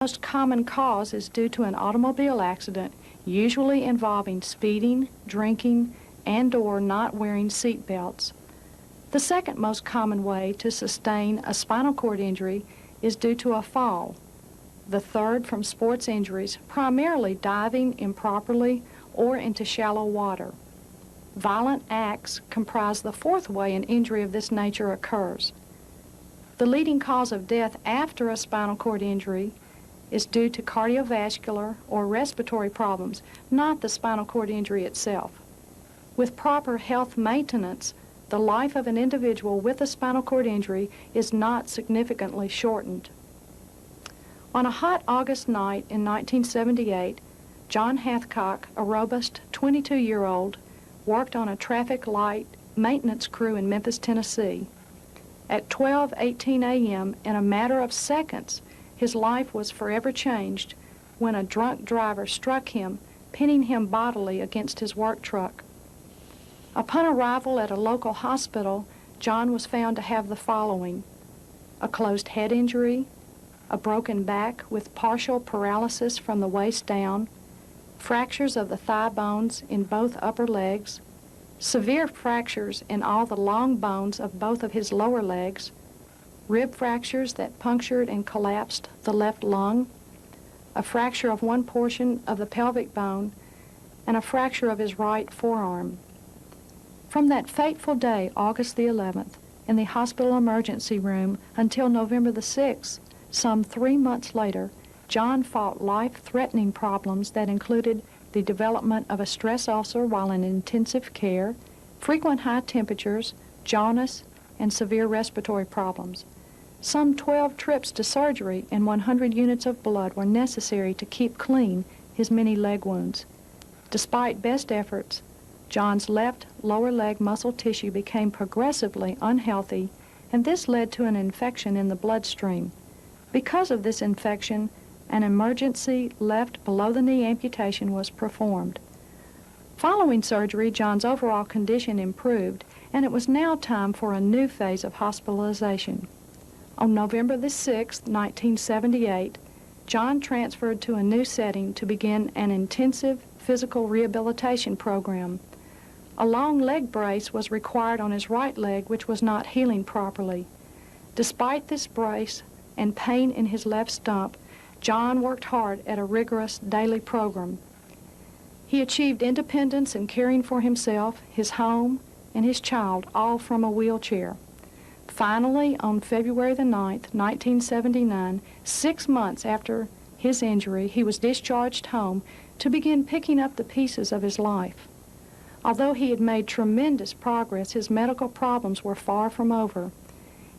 most common cause is due to an automobile accident, usually involving speeding, drinking, and/or not wearing seat belts. The second most common way to sustain a spinal cord injury is due to a fall. The third from sports injuries, primarily diving improperly or into shallow water. Violent acts comprise the fourth way an injury of this nature occurs. The leading cause of death after a spinal cord injury is due to cardiovascular or respiratory problems, not the spinal cord injury itself. With proper health maintenance, the life of an individual with a spinal cord injury is not significantly shortened. On a hot August night in 1978, John Hathcock, a robust 22-year-old, worked on a traffic light maintenance crew in Memphis, Tennessee. At 12:18 a.m., in a matter of seconds, his life was forever changed when a drunk driver struck him, pinning him bodily against his work truck. Upon arrival at a local hospital, John was found to have the following: a closed head injury, a broken back with partial paralysis from the waist down, fractures of the thigh bones in both upper legs, severe fractures in all the long bones of both of his lower legs, rib fractures that punctured and collapsed the left lung, a fracture of one portion of the pelvic bone, and a fracture of his right forearm. From that fateful day, August the 11th, in the hospital emergency room until November the 6th, some 3 months later, John fought life-threatening problems that included the development of a stress ulcer while in intensive care, frequent high temperatures, jaundice, and severe respiratory problems. Some 12 trips to surgery and 100 units of blood were necessary to keep clean his many leg wounds. Despite best efforts, John's left lower leg muscle tissue became progressively unhealthy, and this led to an infection in the bloodstream. Because of this infection, an emergency left below-the-knee amputation was performed. Following surgery, John's overall condition improved, and it was now time for a new phase of hospitalization. On November the 6th, 1978, John transferred to a new setting to begin an intensive physical rehabilitation program. A long leg brace was required on his right leg, which was not healing properly. Despite this brace and pain in his left stump, John worked hard at a rigorous daily program. He achieved independence in caring for himself, his home, and his child, all from a wheelchair. Finally, on February the 9th, 1979, 6 months after his injury, he was discharged home to begin picking up the pieces of his life. Although he had made tremendous progress, his medical problems were far from over.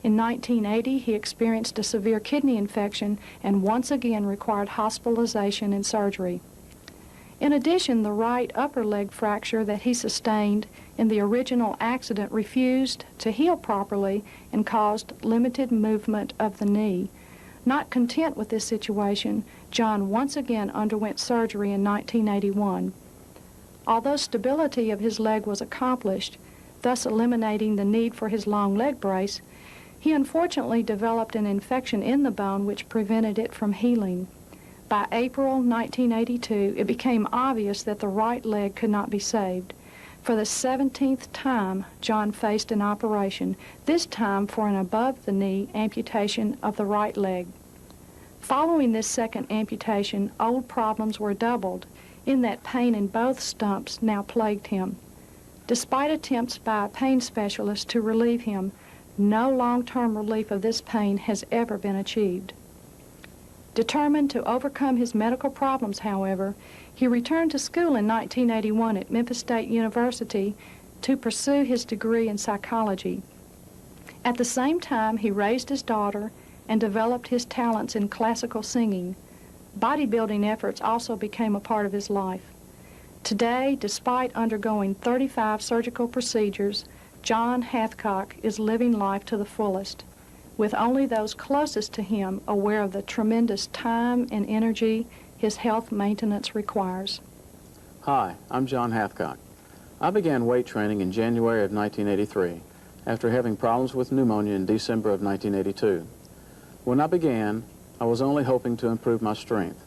In 1980, he experienced a severe kidney infection and once again required hospitalization and surgery. In addition, the right upper leg fracture that he sustained in the original accident refused to heal properly and caused limited movement of the knee. Not content with this situation, John once again underwent surgery in 1981. Although stability of his leg was accomplished, thus eliminating the need for his long leg brace, he unfortunately developed an infection in the bone which prevented it from healing. By April 1982, it became obvious that the right leg could not be saved. For the 17th time, John faced an operation, this time for an above-the-knee amputation of the right leg. Following this second amputation, old problems were doubled, in that pain in both stumps now plagued him. Despite attempts by a pain specialist to relieve him, no long-term relief of this pain has ever been achieved. Determined to overcome his medical problems, however, he returned to school in 1981 at Memphis State University to pursue his degree in psychology. At the same time, he raised his daughter and developed his talents in classical singing. Bodybuilding efforts also became a part of his life. Today, despite undergoing 35 surgical procedures, John Hathcock is living life to the fullest, with only those closest to him aware of the tremendous time and energy his health maintenance requires. Hi, I'm John Hathcock. I began weight training in January of 1983 after having problems with pneumonia in December of 1982. When I began, I was only hoping to improve my strength,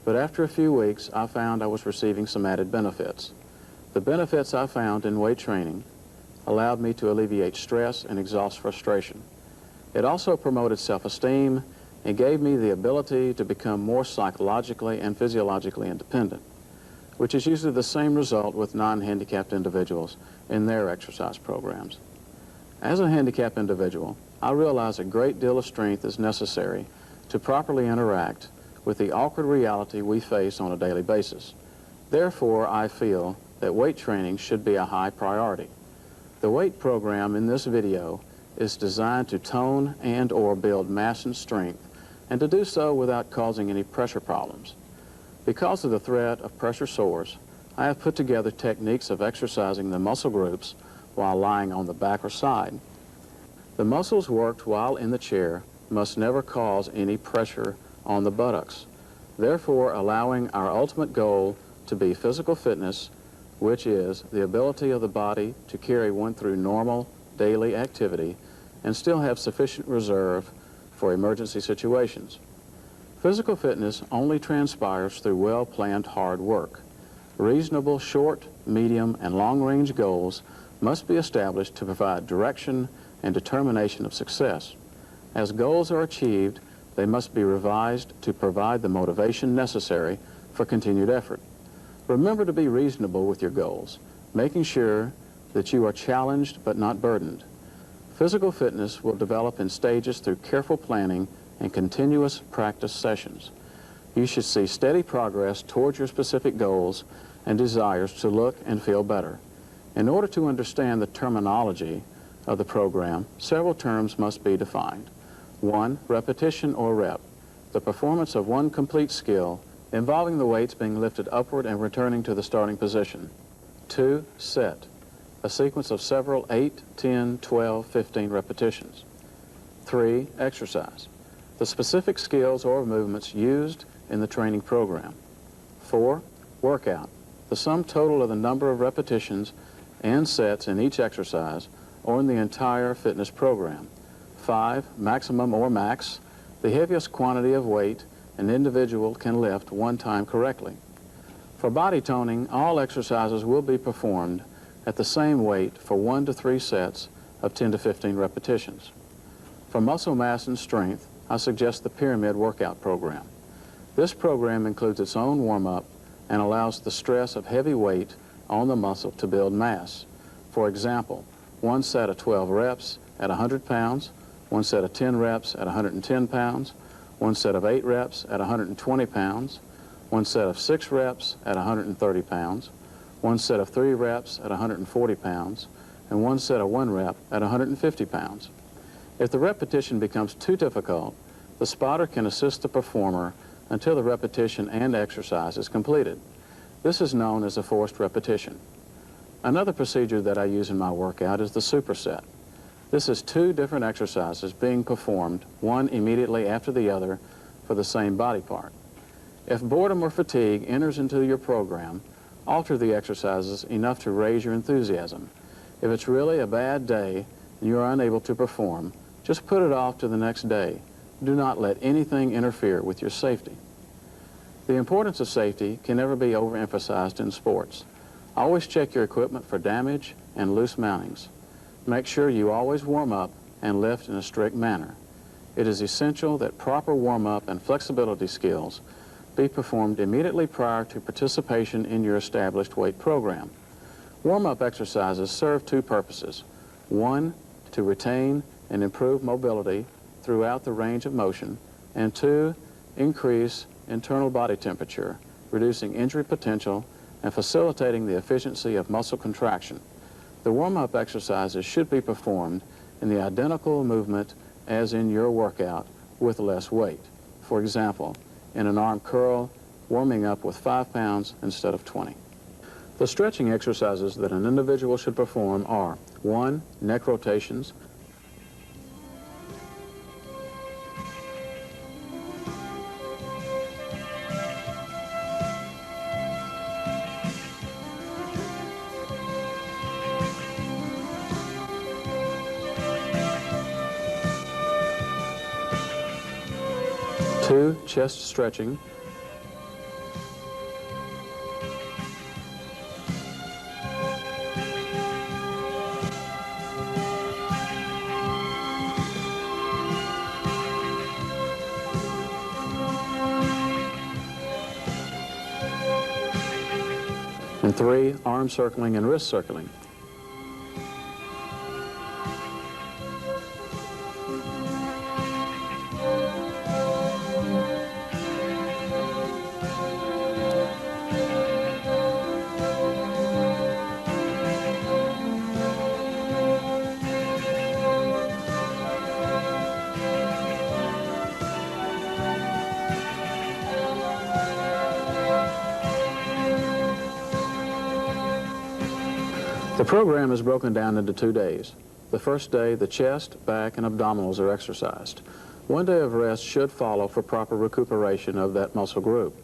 but after a few weeks, I found I was receiving some added benefits. The benefits I found in weight training allowed me to alleviate stress and exhaust frustration. It also promoted self-esteem and gave me the ability to become more psychologically and physiologically independent, which is usually the same result with non-handicapped individuals in their exercise programs. As a handicapped individual, I realize a great deal of strength is necessary to properly interact with the awkward reality we face on a daily basis. Therefore, I feel that weight training should be a high priority. The weight program in this video is designed to tone and/or build mass and strength, and to do so without causing any pressure problems. Because of the threat of pressure sores, I have put together techniques of exercising the muscle groups while lying on the back or side. The muscles worked while in the chair must never cause any pressure on the buttocks, therefore allowing our ultimate goal to be physical fitness, which is the ability of the body to carry one through normal daily activity and still have sufficient reserve for emergency situations. Physical fitness only transpires through well-planned hard work. Reasonable short, medium, and long-range goals must be established to provide direction and determination of success. As goals are achieved, they must be revised to provide the motivation necessary for continued effort. Remember to be reasonable with your goals, making sure that you are challenged but not burdened. Physical fitness will develop in stages through careful planning and continuous practice sessions. You should see steady progress towards your specific goals and desires to look and feel better. In order to understand the terminology of the program, several terms must be defined. 1. Repetition or rep, the performance of one complete skill involving the weights being lifted upward and returning to the starting position. 2. Set, a sequence of several 8, 10, 12, 15 repetitions. 3. Exercise, the specific skills or movements used in the training program. 4. Workout, the sum total of the number of repetitions and sets in each exercise or in the entire fitness program. 5. Maximum or max, the heaviest quantity of weight an individual can lift one time correctly. For body toning, all exercises will be performed at the same weight for 1 to 3 sets of 10 to 15 repetitions. For muscle mass and strength, I suggest the pyramid workout program. This program includes its own warm-up and allows the stress of heavy weight on the muscle to build mass. For example, one set of 12 reps at 100 pounds, one set of 10 reps at 110 pounds, one set of 8 reps at 120 pounds, one set of 6 reps at 130 pounds, one set of 3 reps at 140 pounds, and one set of 1 rep at 150 pounds. If the repetition becomes too difficult, the spotter can assist the performer until the repetition and exercise is completed. This is known as a forced repetition. Another procedure that I use in my workout is the superset. This is 2 different exercises being performed, one immediately after the other, for the same body part. If boredom or fatigue enters into your program, alter the exercises enough to raise your enthusiasm. If it's really a bad day and you are unable to perform, just put it off to the next day. Do not let anything interfere with your safety. The importance of safety can never be overemphasized in sports. Always check your equipment for damage and loose mountings. Make sure you always warm up and lift in a strict manner. It is essential that proper warm-up and flexibility skills be performed immediately prior to participation in your established weight program. Warm-up exercises serve 2 purposes. 1, to retain and improve mobility throughout the range of motion, and 2, increase internal body temperature, reducing injury potential and facilitating the efficiency of muscle contraction. The warm-up exercises should be performed in the identical movement as in your workout with less weight. For example, in an arm curl, warming up with 5 pounds instead of 20. The stretching exercises that an individual should perform are 1, neck rotations, 2, 2 chest stretching, and 3 arm circling and wrist circling. The program is broken down into 2 days. The first day, the chest, back, and abdominals are exercised. 1 day of rest should follow for proper recuperation of that muscle group.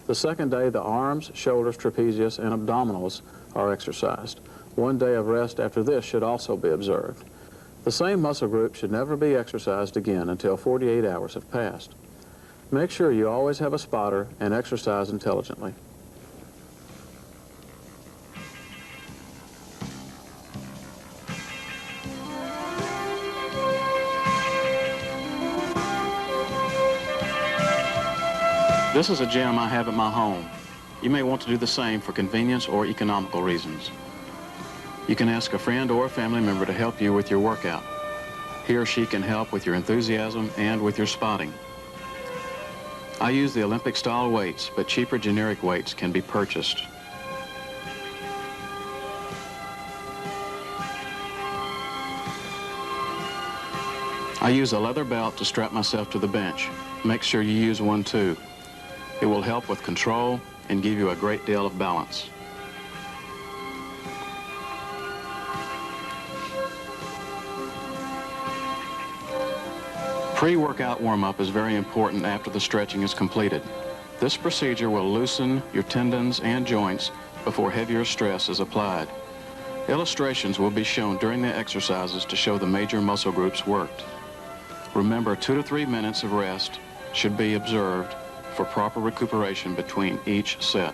The second day, the arms, shoulders, trapezius, and abdominals are exercised. 1 day of rest after this should also be observed. The same muscle group should never be exercised again until 48 hours have passed. Make sure you always have a spotter and exercise intelligently. This is a gym I have at my home. You may want to do the same for convenience or economical reasons. You can ask a friend or a family member to help you with your workout. He or she can help with your enthusiasm and with your spotting. I use the Olympic-style weights, but cheaper generic weights can be purchased. I use a leather belt to strap myself to the bench. Make sure you use one too. It will help with control and give you a great deal of balance. Pre-workout warm-up is very important after the stretching is completed. This procedure will loosen your tendons and joints before heavier stress is applied. Illustrations will be shown during the exercises to show the major muscle groups worked. Remember, 2 to 3 minutes of rest should be observed for proper recuperation between each set.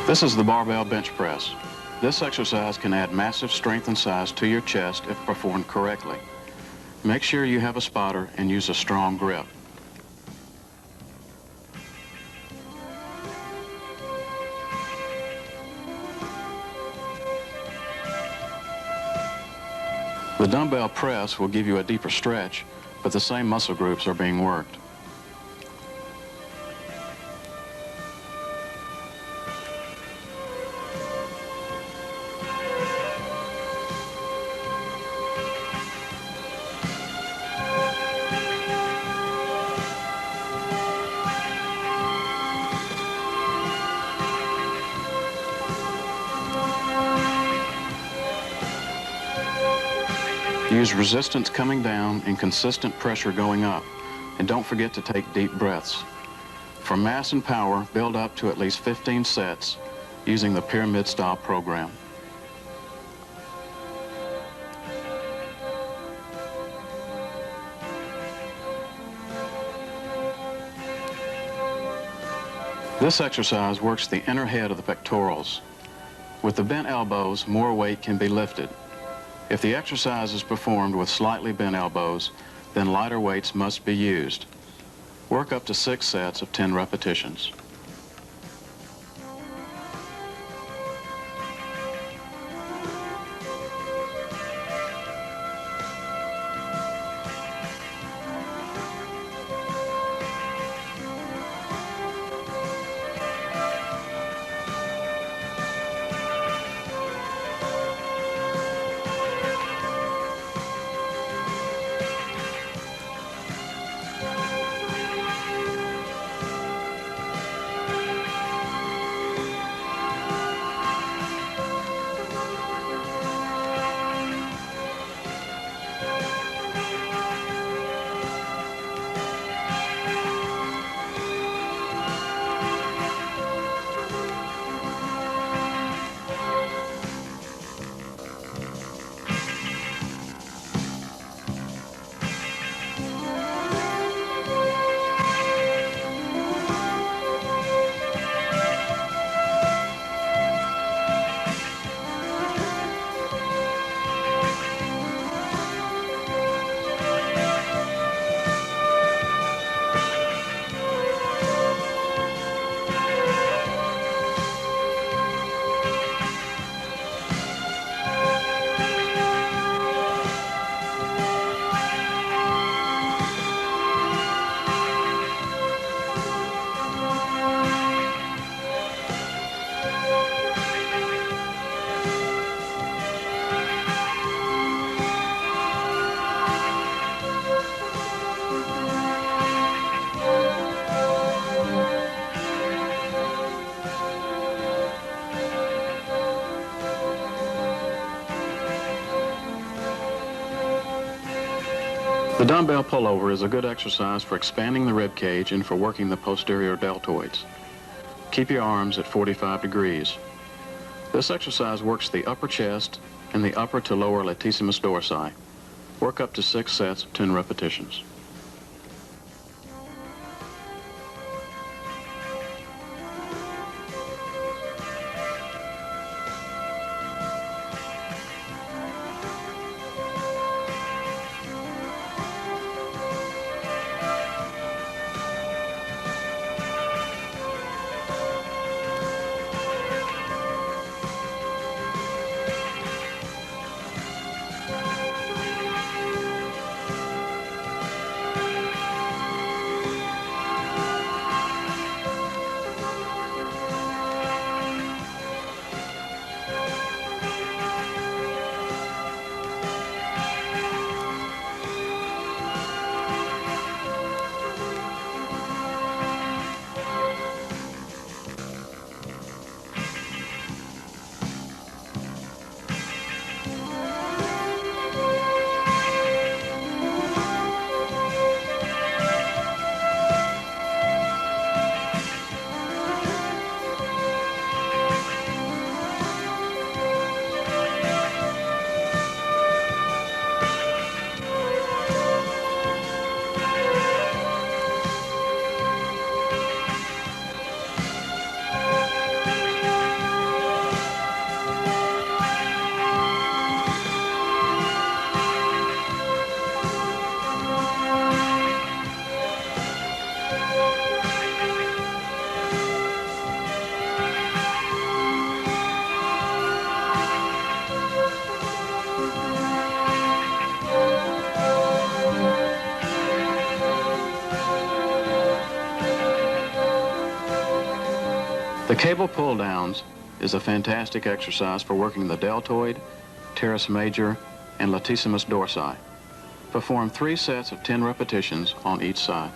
This is the barbell bench press. This exercise can add massive strength and size to your chest if performed correctly. Make sure you have a spotter and use a strong grip. The dumbbell press will give you a deeper stretch, but the same muscle groups are being worked. Use resistance coming down and consistent pressure going up. And don't forget to take deep breaths. For mass and power, build up to at least 15 sets using the pyramid-style program. This exercise works the inner head of the pectorals. With the bent elbows, more weight can be lifted. If the exercise is performed with slightly bent elbows, then lighter weights must be used. Work up to 6 sets of 10 repetitions. The dumbbell pullover is a good exercise for expanding the rib cage and for working the posterior deltoids. Keep your arms at 45 degrees. This exercise works the upper chest and the upper to lower latissimus dorsi. Work up to 6 sets of 10 repetitions. The cable pull-downs is a fantastic exercise for working the deltoid, teres major, and latissimus dorsi. Perform 3 sets of 10 repetitions on each side.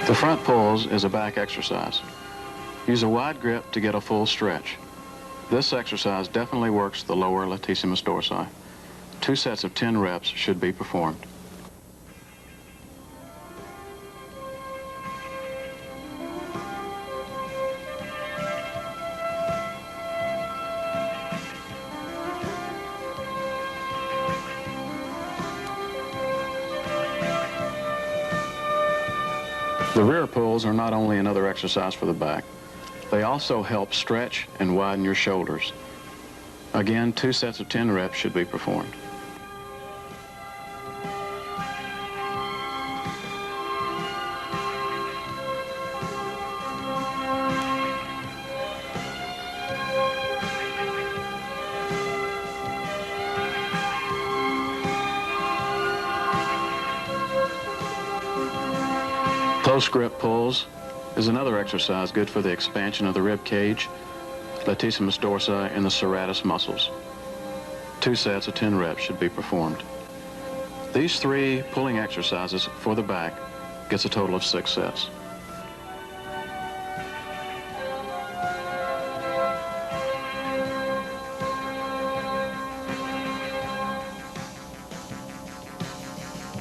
The front pulls is a back exercise. Use a wide grip to get a full stretch. This exercise definitely works the lower latissimus dorsi. 2 sets of 10 reps should be performed. The rear pulls are not only another exercise for the back, they also help stretch and widen your shoulders. Again, 2 sets of 10 reps should be performed. Close grip pulls is another exercise good for the expansion of the rib cage, latissimus dorsi, and the serratus muscles. 2 sets of 10 reps should be performed. These 3 pulling exercises for the back gets a total of 6 sets.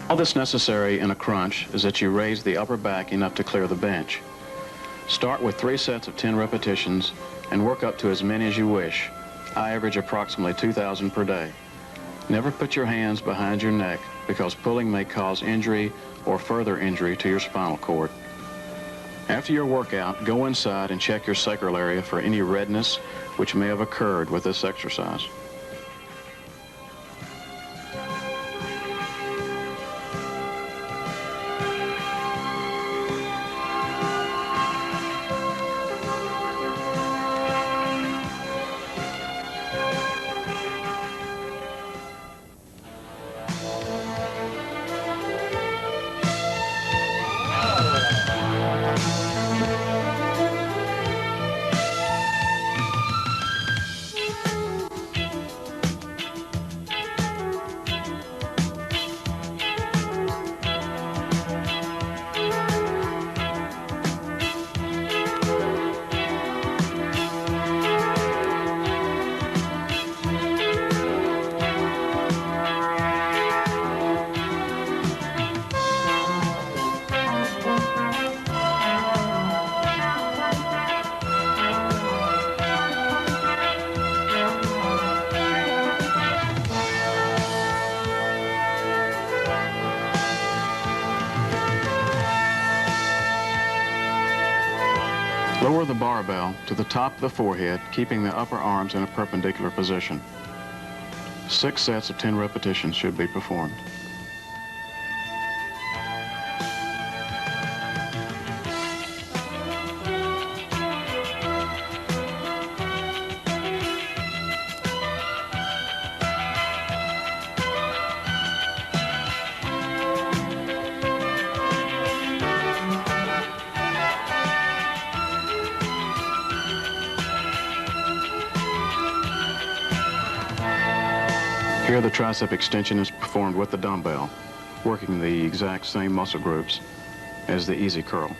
All that's necessary in a crunch is that you raise the upper back enough to clear the bench. Start with 3 sets of 10 repetitions and work up to as many as you wish. I average approximately 2,000 per day. Never put your hands behind your neck because pulling may cause injury or further injury to your spinal cord. After your workout, go inside and check your sacral area for any redness which may have occurred with this exercise. Lower the barbell to the top of the forehead, keeping the upper arms in a perpendicular position. 6 sets of 10 repetitions should be performed. Here the tricep extension is performed with the dumbbell, working the exact same muscle groups as the easy curl.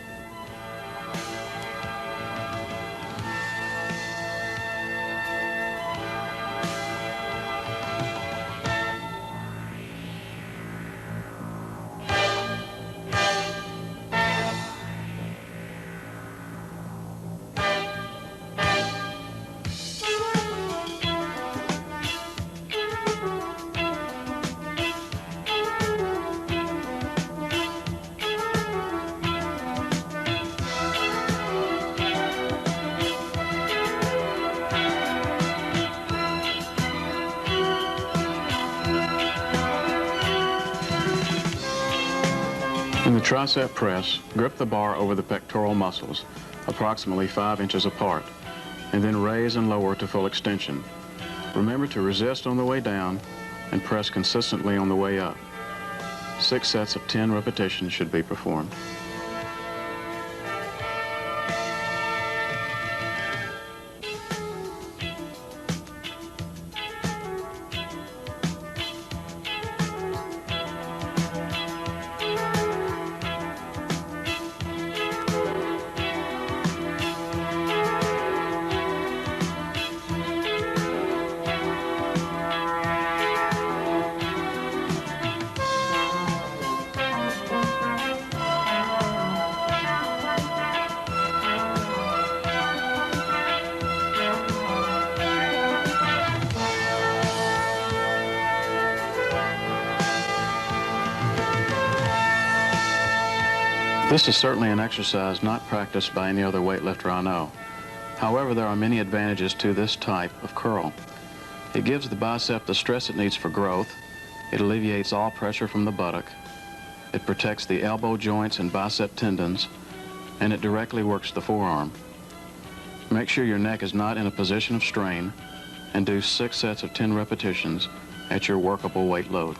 In the tricep press, grip the bar over the pectoral muscles, approximately 5 inches apart, and then raise and lower to full extension. Remember to resist on the way down and press consistently on the way up. 6 sets of 10 repetitions should be performed. This is certainly an exercise not practiced by any other weightlifter I know. However, there are many advantages to this type of curl. It gives the bicep the stress it needs for growth. It alleviates all pressure from the buttock. It protects the elbow joints and bicep tendons, and it directly works the forearm. Make sure your neck is not in a position of strain, and do 6 sets of 10 repetitions at your workable weight load.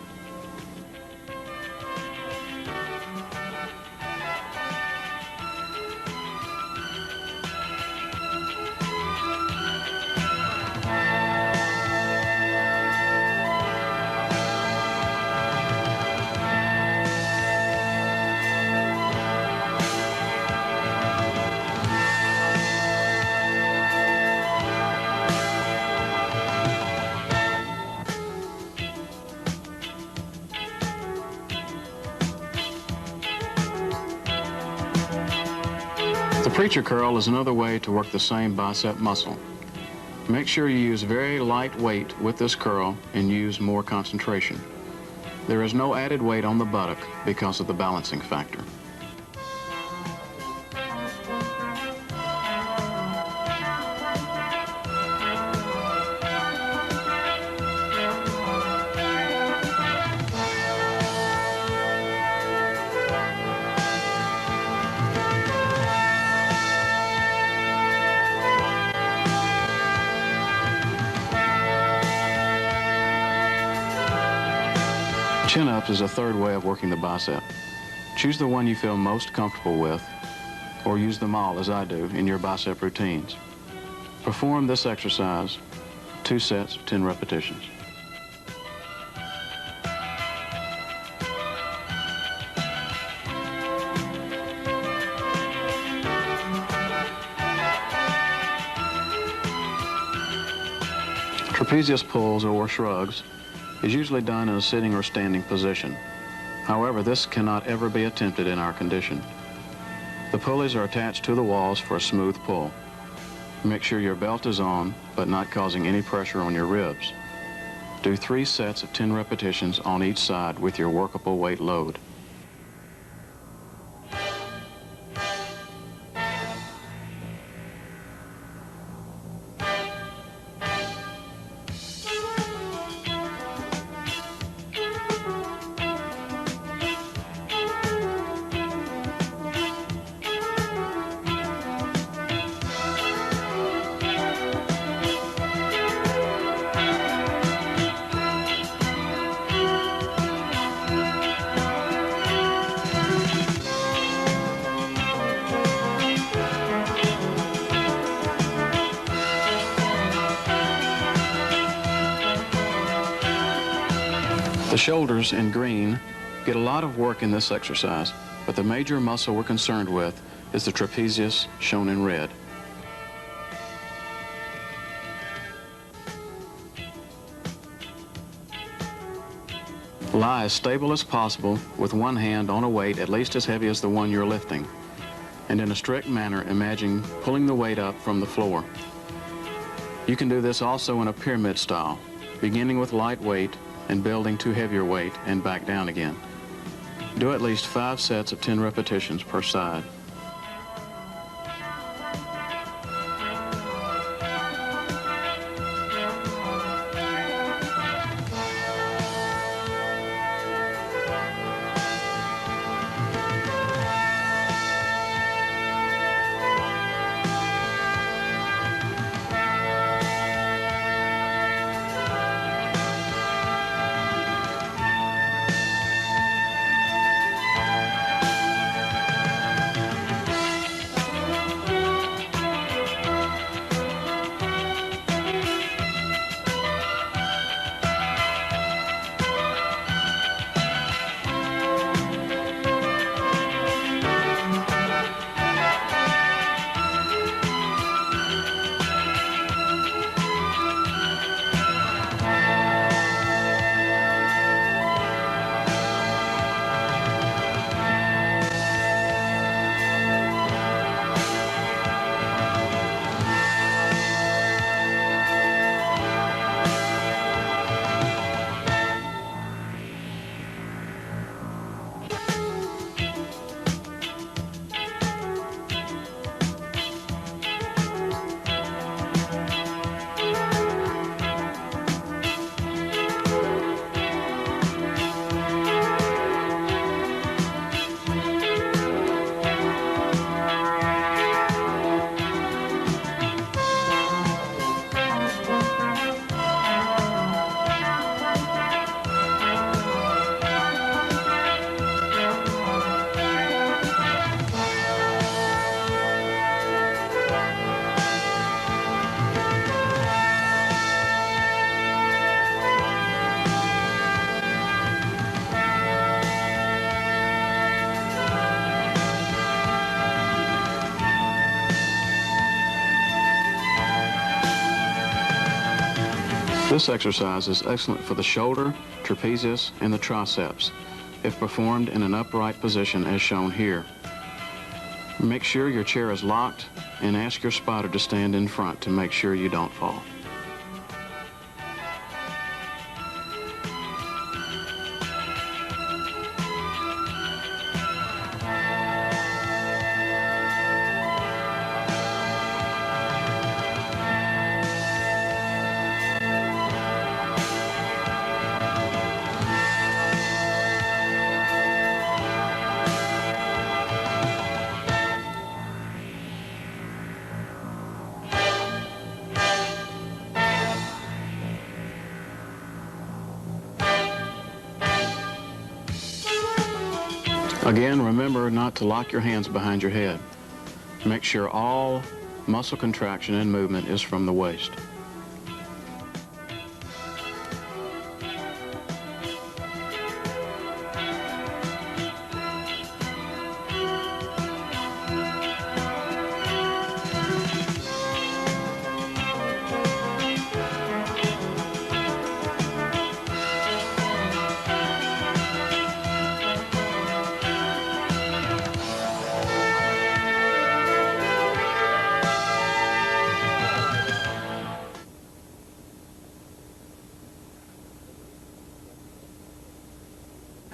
The preacher curl is another way to work the same bicep muscle. Make sure you use very light weight with this curl and use more concentration. There is no added weight on the buttock because of the balancing factor. Chin-ups is a third way of working the bicep. Choose the one you feel most comfortable with, or use them all, as I do, in your bicep routines. Perform this exercise, 2 sets of 10 repetitions. Trapezius pulls or shrugs is usually done in a sitting or standing position. However, this cannot ever be attempted in our condition. The pulleys are attached to the walls for a smooth pull. Make sure your belt is on, but not causing any pressure on your ribs. Do 3 sets of 10 repetitions on each side with your workable weight load. The shoulders in green get a lot of work in this exercise, but the major muscle we're concerned with is the trapezius, shown in red. Lie as stable as possible with one hand on a weight at least as heavy as the one you're lifting, and in a strict manner imagine pulling the weight up from the floor. You can do this also in a pyramid style, beginning with light weight and building to heavier weight and back down again. Do at least 5 sets of 10 repetitions per side. This exercise is excellent for the shoulder, trapezius, and the triceps if performed in an upright position as shown here. Make sure your chair is locked and ask your spotter to stand in front to make sure you don't fall. Again, remember not to lock your hands behind your head. Make sure all muscle contraction and movement is from the waist.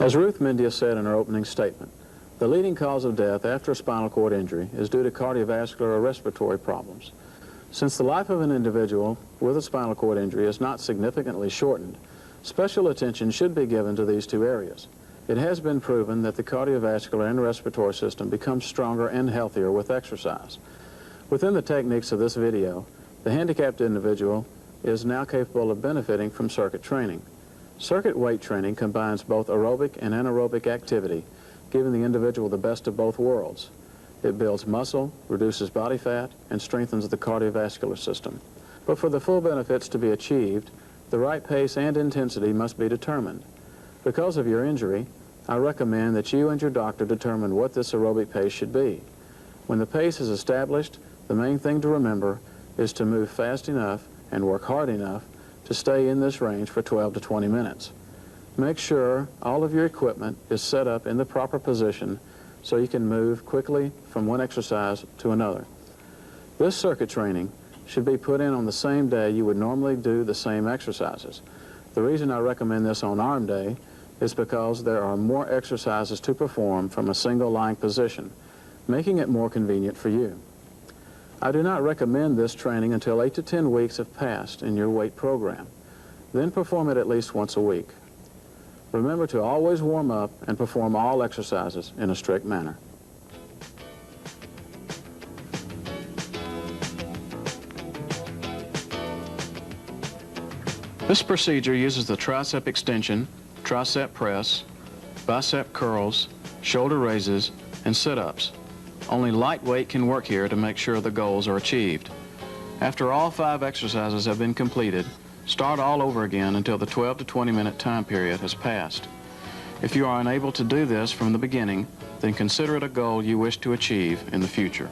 As Ruth Mendia said in her opening statement, the leading cause of death after a spinal cord injury is due to cardiovascular or respiratory problems. Since the life of an individual with a spinal cord injury is not significantly shortened, special attention should be given to these two areas. It has been proven that the cardiovascular and respiratory system becomes stronger and healthier with exercise. Within the techniques of this video, the handicapped individual is now capable of benefiting from circuit training. Circuit weight training combines both aerobic and anaerobic activity, giving the individual the best of both worlds. It builds muscle, reduces body fat, and strengthens the cardiovascular system. But for the full benefits to be achieved, the right pace and intensity must be determined. Because of your injury, I recommend that you and your doctor determine what this aerobic pace should be. When the pace is established, the main thing to remember is to move fast enough and work hard enough to stay in this range for 12 to 20 minutes. Make sure all of your equipment is set up in the proper position so you can move quickly from one exercise to another. This circuit training should be put in on the same day you would normally do the same exercises. The reason I recommend this on arm day is because there are more exercises to perform from a single lying position, making it more convenient for you. I do not recommend this training until 8 to 10 weeks have passed in your weight program. Then perform it at least once a week. Remember to always warm up and perform all exercises in a strict manner. This procedure uses the tricep extension, tricep press, bicep curls, shoulder raises, and sit-ups. Only lightweight can work here to make sure the goals are achieved. After all 5 exercises have been completed, start all over again until the 12 to 20 minute time period has passed. If you are unable to do this from the beginning, then consider it a goal you wish to achieve in the future.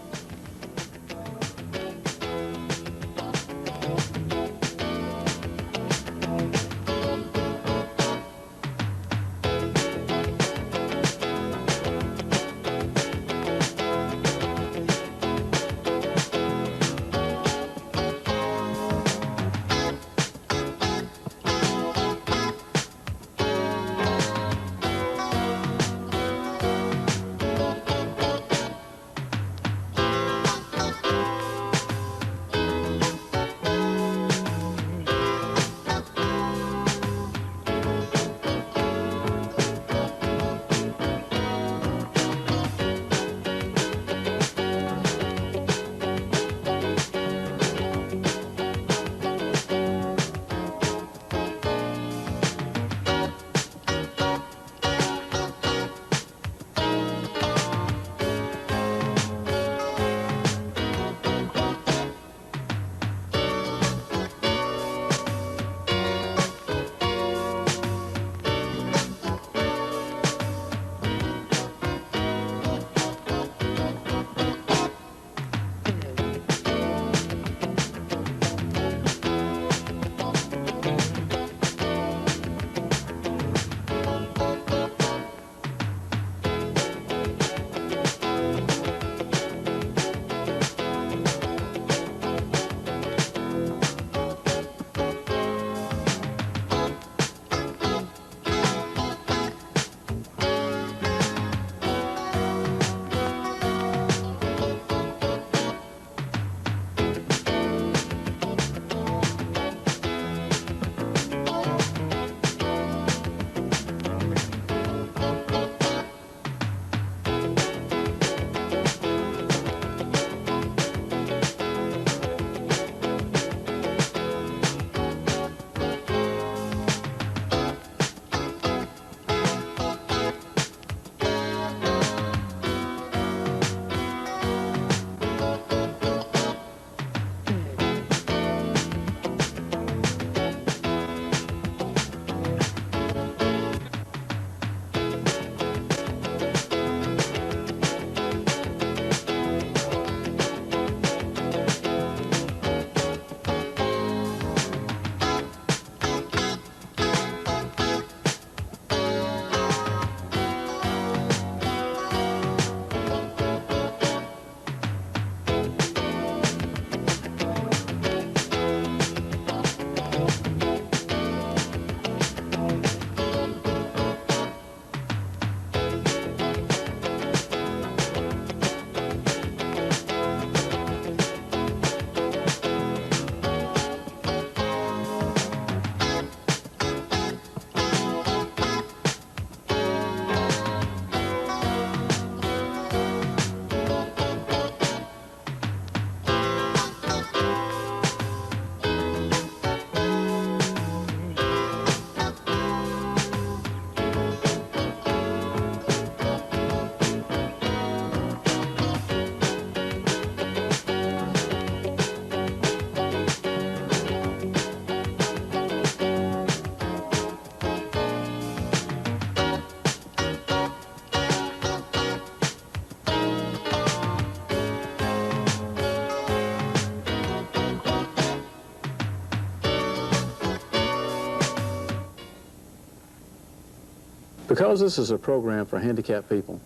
Because this is a program for handicapped people,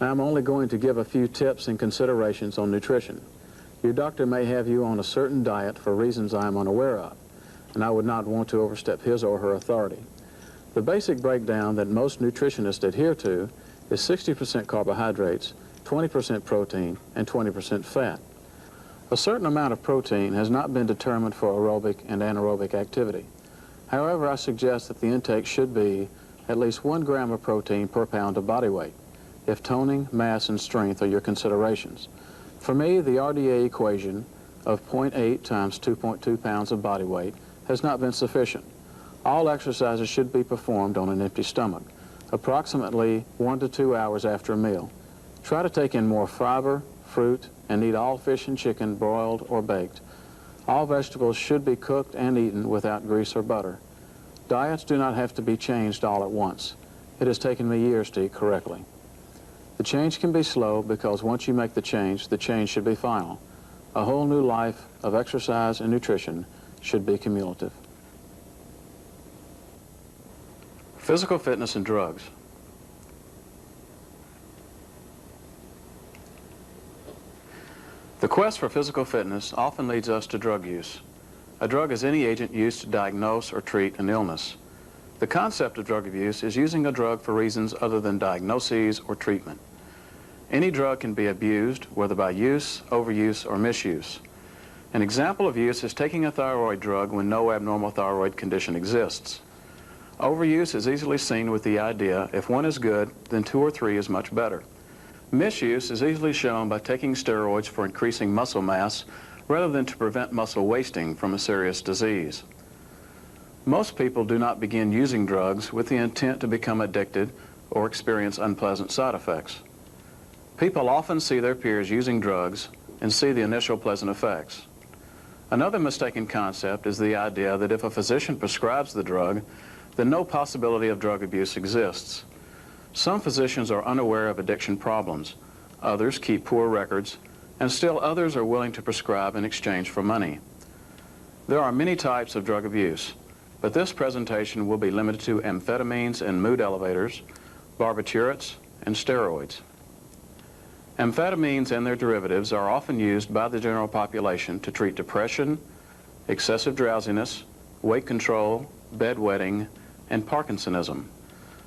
I'm only going to give a few tips and considerations on nutrition. Your doctor may have you on a certain diet for reasons I am unaware of, and I would not want to overstep his or her authority. The basic breakdown that most nutritionists adhere to is 60% carbohydrates, 20% protein, and 20% fat. A certain amount of protein has not been determined for aerobic and anaerobic activity. However, I suggest that the intake should be at least 1 gram of protein per pound of body weight, if toning, mass, and strength are your considerations. For me, the RDA equation of 0.8 times 2.2 pounds of body weight has not been sufficient. All exercises should be performed on an empty stomach, approximately 1 to 2 hours after a meal. Try to take in more fiber, fruit, and eat all fish and chicken broiled or baked. All vegetables should be cooked and eaten without grease or butter. Diets do not have to be changed all at once. It has taken me years to eat correctly. The change can be slow because once you make the change should be final. A whole new life of exercise and nutrition should be cumulative. Physical fitness and drugs. The quest for physical fitness often leads us to drug use. A drug is any agent used to diagnose or treat an illness. The concept of drug abuse is using a drug for reasons other than diagnoses or treatment. Any drug can be abused, whether by use, overuse, or misuse. An example of use is taking a thyroid drug when no abnormal thyroid condition exists. Overuse is easily seen with the idea, if one is good, then 2 or 3 is much better. Misuse is easily shown by taking steroids for increasing muscle mass rather than to prevent muscle wasting from a serious disease. Most people do not begin using drugs with the intent to become addicted or experience unpleasant side effects. People often see their peers using drugs and see the initial pleasant effects. Another mistaken concept is the idea that if a physician prescribes the drug, then no possibility of drug abuse exists. Some physicians are unaware of addiction problems, others keep poor records, and still others are willing to prescribe in exchange for money. There are many types of drug abuse, but this presentation will be limited to amphetamines and mood elevators, barbiturates, and steroids. Amphetamines and their derivatives are often used by the general population to treat depression, excessive drowsiness, weight control, bedwetting, and Parkinsonism.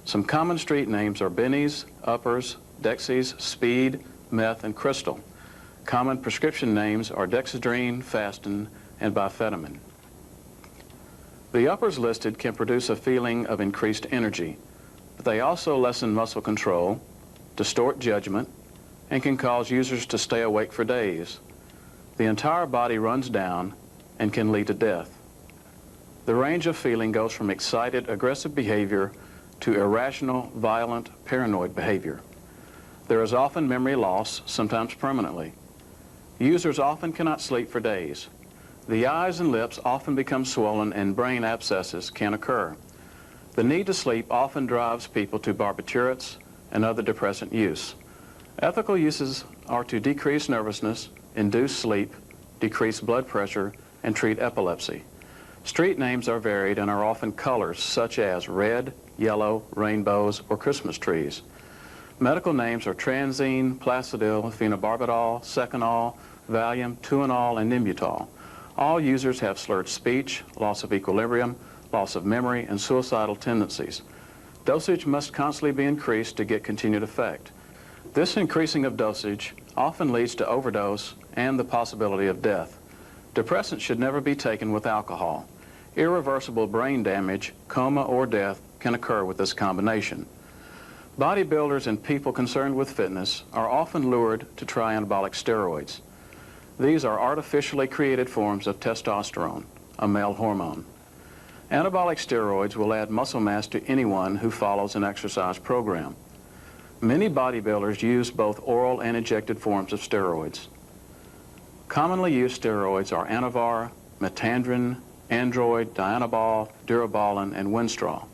Some common street names are bennies, uppers, dexies, speed, meth, and crystal. Common prescription names are dexedrine, Fastin, and bifetamine. The uppers listed can produce a feeling of increased energy, but they also lessen muscle control, distort judgment, and can cause users to stay awake for days. The entire body runs down and can lead to death. The range of feeling goes from excited, aggressive behavior to irrational, violent, paranoid behavior. There is often memory loss, sometimes permanently. Users often cannot sleep for days. The eyes and lips often become swollen and brain abscesses can occur. The need to sleep often drives people to barbiturates and other depressant use. Ethical uses are to decrease nervousness, induce sleep, decrease blood pressure, and treat epilepsy. Street names are varied and are often colors such as red, yellow, rainbows, or Christmas trees. Medical names are Transine, Placidil, phenobarbital, Seconal, Valium, Tuinal, and Nimbutal. All users have slurred speech, loss of equilibrium, loss of memory, and suicidal tendencies. Dosage must constantly be increased to get continued effect. This increasing of dosage often leads to overdose and the possibility of death. Depressants should never be taken with alcohol. Irreversible brain damage, coma, or death can occur with this combination. Bodybuilders and people concerned with fitness are often lured to try anabolic steroids. These are artificially created forms of testosterone, a male hormone. Anabolic steroids will add muscle mass to anyone who follows an exercise program. Many bodybuilders use both oral and injected forms of steroids. Commonly used steroids are Anavar, Metandrin, Android, Dianabol, Durabolin, and Winstrol.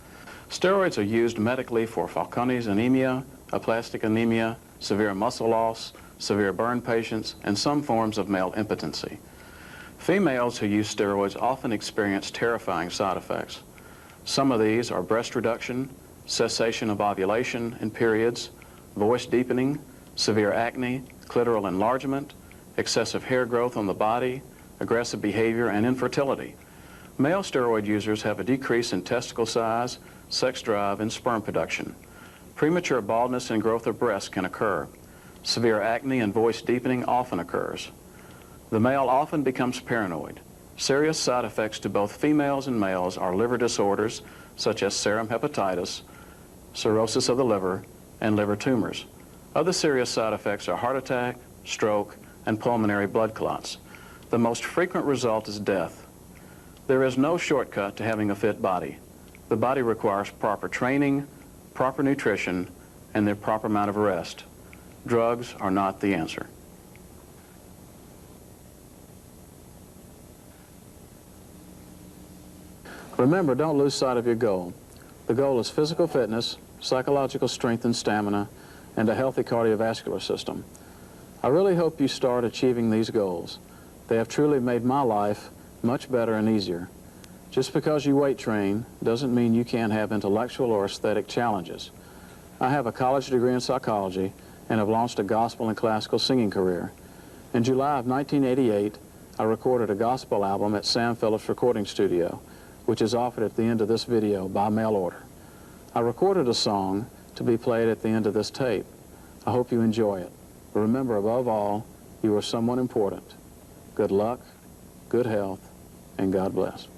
Steroids are used medically for Fanconi's anemia, aplastic anemia, severe muscle loss, severe burn patients, and some forms of male impotency. Females who use steroids often experience terrifying side effects. Some of these are breast reduction, cessation of ovulation and periods, voice deepening, severe acne, clitoral enlargement, excessive hair growth on the body, aggressive behavior, and infertility. Male steroid users have a decrease in testicle size, sex drive, and sperm production. Premature baldness and growth of breasts can occur. Severe acne and voice deepening often occurs. The male often becomes paranoid. Serious side effects to both females and males are liver disorders such as serum hepatitis, cirrhosis of the liver, and liver tumors. Other serious side effects are heart attack, stroke, and pulmonary blood clots. The most frequent result is death. There is no shortcut to having a fit body. The body requires proper training, proper nutrition, and the proper amount of rest. Drugs are not the answer. Remember, don't lose sight of your goal. The goal is physical fitness, psychological strength and stamina, and a healthy cardiovascular system. I really hope you start achieving these goals. They have truly made my life much better and easier. Just because you weight train doesn't mean you can't have intellectual or aesthetic challenges. I have a college degree in psychology and have launched a gospel and classical singing career. In July of 1988, I recorded a gospel album at Sam Phillips Recording Studio, which is offered at the end of this video by mail order. I recorded a song to be played at the end of this tape. I hope you enjoy it. But remember, above all, you are someone important. Good luck, good health, and God bless.